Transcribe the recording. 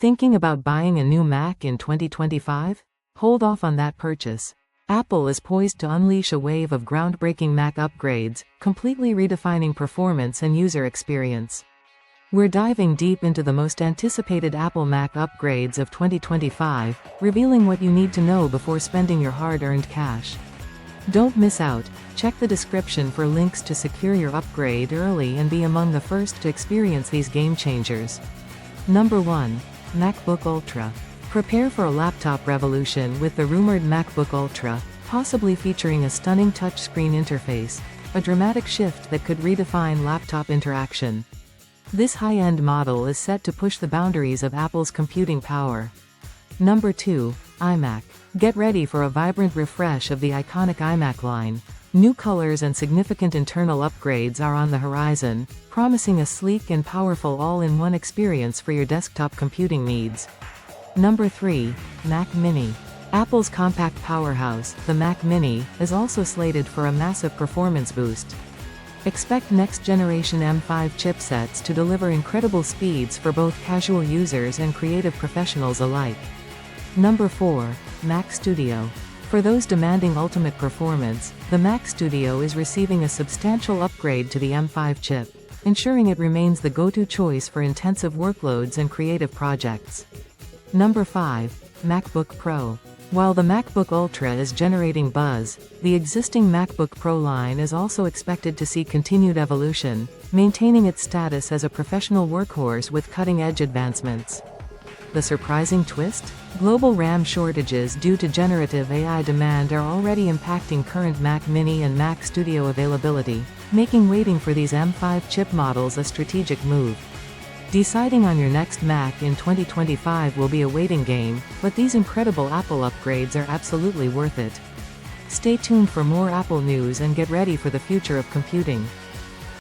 Thinking about buying a new Mac in 2025? Hold off on that purchase. Apple is poised to unleash a wave of groundbreaking Mac upgrades, completely redefining performance and user experience. We're diving deep into the most anticipated Apple Mac upgrades of 2025, revealing what you need to know before spending your hard-earned cash. Don't miss out. Check the description for links to secure your upgrade early and be among the first to experience these game changers. Number 1. MacBook Ultra. Prepare for a laptop revolution with the rumored MacBook Ultra, possibly featuring a stunning touchscreen interface, a dramatic shift that could redefine laptop interaction. This high-end model is set to push the boundaries of Apple's computing power. Number 2. iMac. Get ready for a vibrant refresh of the iconic iMac line. New colors and significant internal upgrades are on the horizon, promising a sleek and powerful all-in-one experience for your desktop computing needs. Number 3. Mac Mini. Apple's compact powerhouse, the Mac Mini, is also slated for a massive performance boost. Expect next-generation M5 chipsets to deliver incredible speeds for both casual users and creative professionals alike. Number 4. Mac Studio. For those demanding ultimate performance, the Mac Studio is receiving a substantial upgrade to the M5 chip, ensuring it remains the go-to choice for intensive workloads and creative projects. Number 5. MacBook Pro. While the MacBook Ultra is generating buzz, the existing MacBook Pro line is also expected to see continued evolution, maintaining its status as a professional workhorse with cutting-edge advancements. The surprising twist? Global RAM shortages due to generative AI demand are already impacting current Mac Mini and Mac Studio availability, making waiting for these M5 chip models a strategic move. Deciding on your next Mac in 2025 will be a waiting game, but these incredible Apple upgrades are absolutely worth it. Stay tuned for more Apple news and get ready for the future of computing.